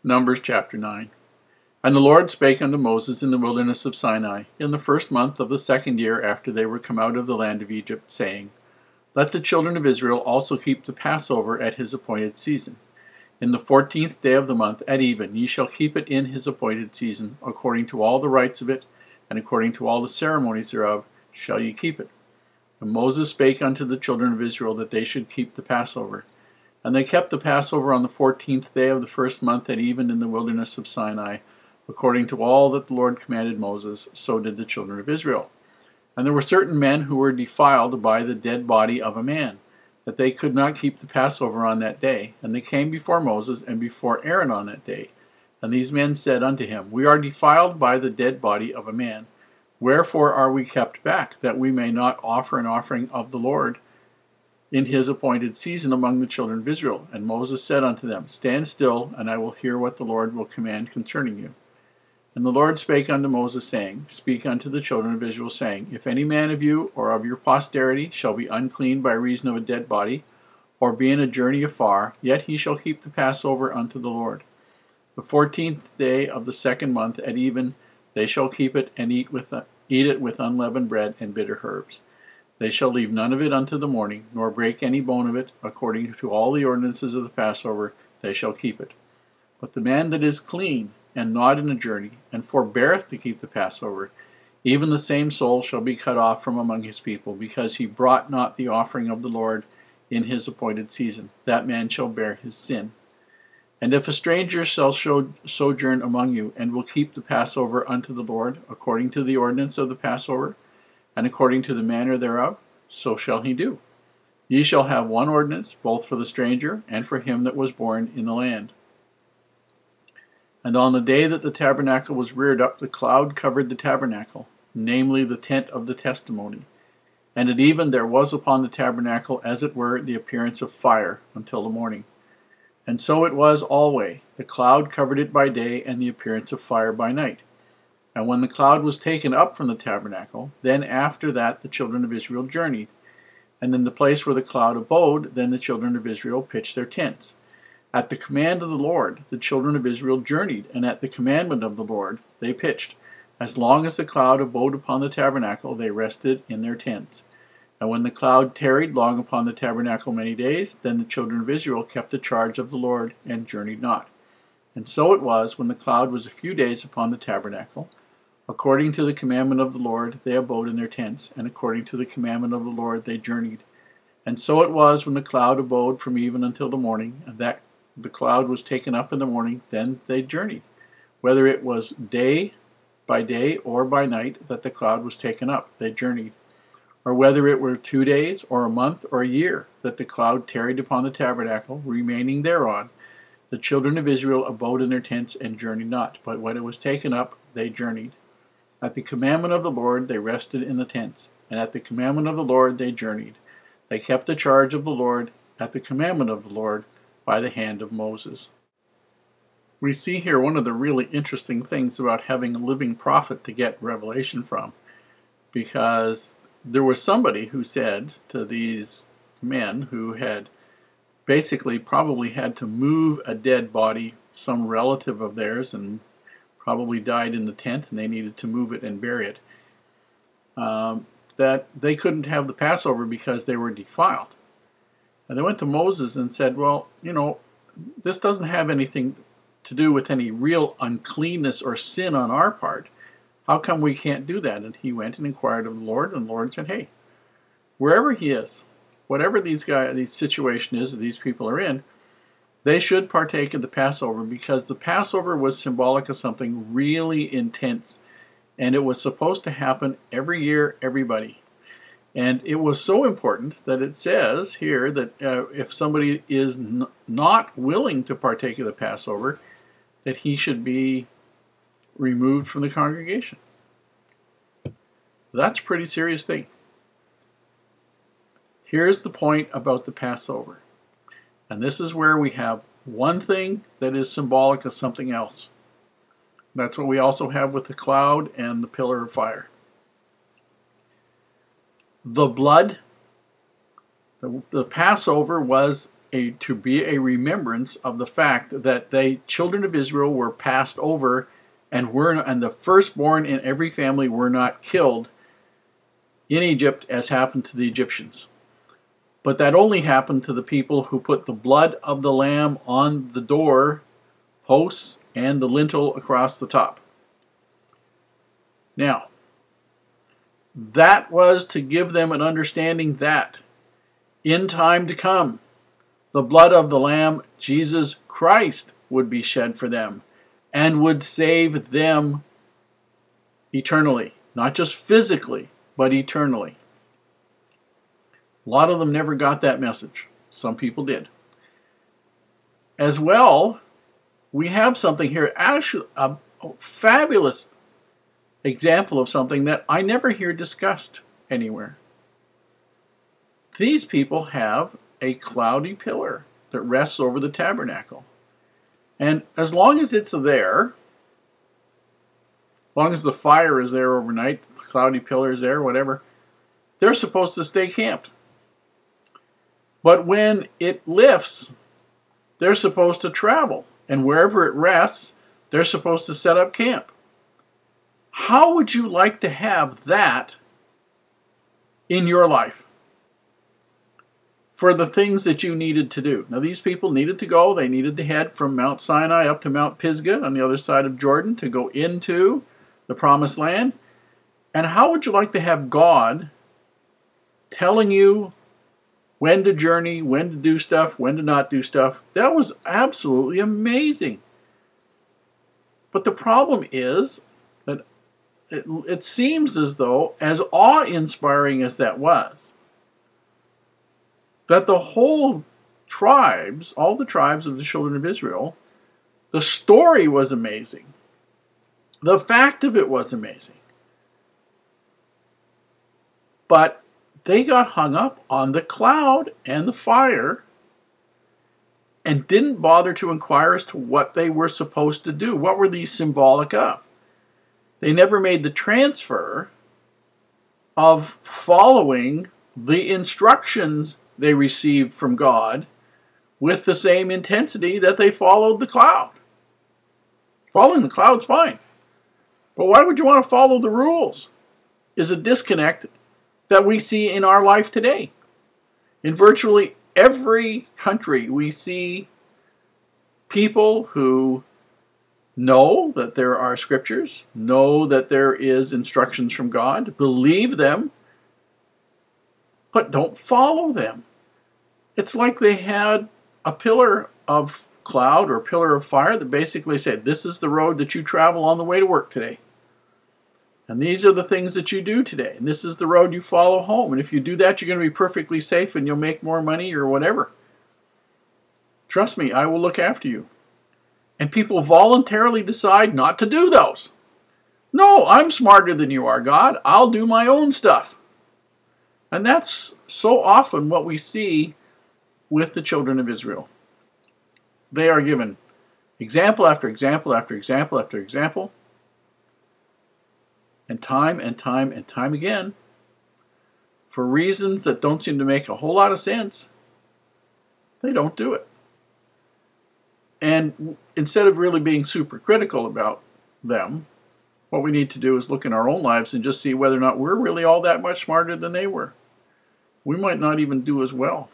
Numbers chapter 9. And the Lord spake unto Moses in the wilderness of Sinai, in the 1st month of the 2nd year after they were come out of the land of Egypt, saying, Let the children of Israel also keep the Passover at his appointed season. In the 14th day of the month at even ye shall keep it in his appointed season, according to all the rites of it, and according to all the ceremonies thereof shall ye keep it. And Moses spake unto the children of Israel that they should keep the Passover. And they kept the Passover on the 14th day of the 1st month at even in the wilderness of Sinai, according to all that the Lord commanded Moses, so did the children of Israel. And there were certain men who were defiled by the dead body of a man, that they could not keep the Passover on that day. And they came before Moses and before Aaron on that day. And these men said unto him, We are defiled by the dead body of a man. Wherefore are we kept back, that we may not offer an offering of the Lord in his appointed season among the children of Israel? And Moses said unto them, Stand still, and I will hear what the Lord will command concerning you. And the Lord spake unto Moses, saying, Speak unto the children of Israel, saying, If any man of you or of your posterity shall be unclean by reason of a dead body, or be in a journey afar, yet he shall keep the Passover unto the Lord. The 14th day of the 2nd month at even they shall keep it, and eat it with unleavened bread and bitter herbs. They shall leave none of it unto the morning, nor break any bone of it. According to all the ordinances of the Passover, they shall keep it. But the man that is clean, and not in a journey, and forbeareth to keep the Passover, even the same soul shall be cut off from among his people, because he brought not the offering of the Lord in his appointed season. That man shall bear his sin. And if a stranger shall sojourn among you, and will keep the Passover unto the Lord, according to the ordinance of the Passover, and according to the manner thereof, so shall he do. Ye shall have one ordinance, both for the stranger and for him that was born in the land. And on the day that the tabernacle was reared up, the cloud covered the tabernacle, namely the tent of the testimony. And at even there was upon the tabernacle, as it were, the appearance of fire, until the morning. And so it was alway. The cloud covered it by day, and the appearance of fire by night. And when the cloud was taken up from the tabernacle, then after that the children of Israel journeyed. And in the place where the cloud abode, then the children of Israel pitched their tents. At the command of the Lord, the children of Israel journeyed, and at the commandment of the Lord they pitched. As long as the cloud abode upon the tabernacle, they rested in their tents. And when the cloud tarried long upon the tabernacle many days, then the children of Israel kept the charge of the Lord, and journeyed not. And so it was, when the cloud was a few days upon the tabernacle, according to the commandment of the Lord they abode in their tents, and according to the commandment of the Lord they journeyed. And so it was, when the cloud abode from even until the morning, and that the cloud was taken up in the morning, then they journeyed. Whether it was day by day or by night that the cloud was taken up, they journeyed. Or whether it were 2 days, or a month, or a year, that the cloud tarried upon the tabernacle, remaining thereon, the children of Israel abode in their tents and journeyed not. But when it was taken up, they journeyed. At the commandment of the Lord they rested in the tents, and at the commandment of the Lord they journeyed. They kept the charge of the Lord at the commandment of the Lord by the hand of Moses. We see here one of the really interesting things about having a living prophet to get revelation from, because there was somebody who said to these men who had basically probably had to move a dead body, some relative of theirs, and probably died in the tent, and they needed to move it and bury it, that they couldn't have the Passover because they were defiled. And they went to Moses and said, well, this doesn't have anything to do with any real uncleanness or sin on our part. How come we can't do that? And he went and inquired of the Lord, and the Lord said, hey, wherever he is, whatever this situation is that these people are in, they should partake of the Passover, because the Passover was symbolic of something really intense. And it was supposed to happen every year, everybody. And it was so important that it says here that if somebody is not willing to partake of the Passover, that he should be removed from the congregation. That's a pretty serious thing. Here's the point about the Passover. And this is where we have one thing that is symbolic of something else. That's what we also have with the cloud and the pillar of fire. The blood, the Passover was to be a remembrance of the fact that the children of Israel were passed over, and the firstborn in every family were not killed in Egypt as happened to the Egyptians. But that only happened to the people who put the blood of the lamb on the door posts and the lintel across the top. Now, that was to give them an understanding that in time to come, the blood of the Lamb, Jesus Christ, would be shed for them and would save them eternally. Not just physically, but eternally. A lot of them never got that message. Some people did. As well, we have something here, actually a fabulous example of something that I never hear discussed anywhere. These people have a cloudy pillar that rests over the tabernacle. And as long as it's there, as long as the fire is there overnight, the cloudy pillar is there, whatever, they're supposed to stay camped. But when it lifts, they're supposed to travel. And wherever it rests, they're supposed to set up camp. How would you like to have that in your life for the things that you needed to do? Now, these people needed to go. They needed to head from Mount Sinai up to Mount Pisgah on the other side of Jordan to go into the Promised Land. And how would you like to have God telling you when to journey, when to do stuff, when to not do stuff? That was absolutely amazing. But the problem is that it seems as though, as awe-inspiring as that was, that the whole tribes, all the tribes of the children of Israel, the story was amazing. The fact of it was amazing. But they got hung up on the cloud and the fire and didn't bother to inquire as to what they were supposed to do. What were these symbolic of? They never made the transfer of following the instructions they received from God with the same intensity that they followed the cloud. Following the cloud's fine. But why would you want to follow the rules? Is a disconnect that we see in our life today. In virtually every country, we see people who know that there are scriptures, know that there is instructions from God, believe them, but don't follow them. It's like they had a pillar of cloud or a pillar of fire that basically said, this is the road that you travel on the way to work today. And these are the things that you do today. And this is the road you follow home. And if you do that, you're going to be perfectly safe and you'll make more money or whatever. Trust me, I will look after you. And people voluntarily decide not to do those. No, I'm smarter than you are, God. I'll do my own stuff. And that's so often what we see with the children of Israel. They are given example after example after example after example. And time again, for reasons that don't seem to make a whole lot of sense, they don't do it. And instead of really being super critical about them, what we need to do is look in our own lives and just see whether or not we're really all that much smarter than they were. We might not even do as well.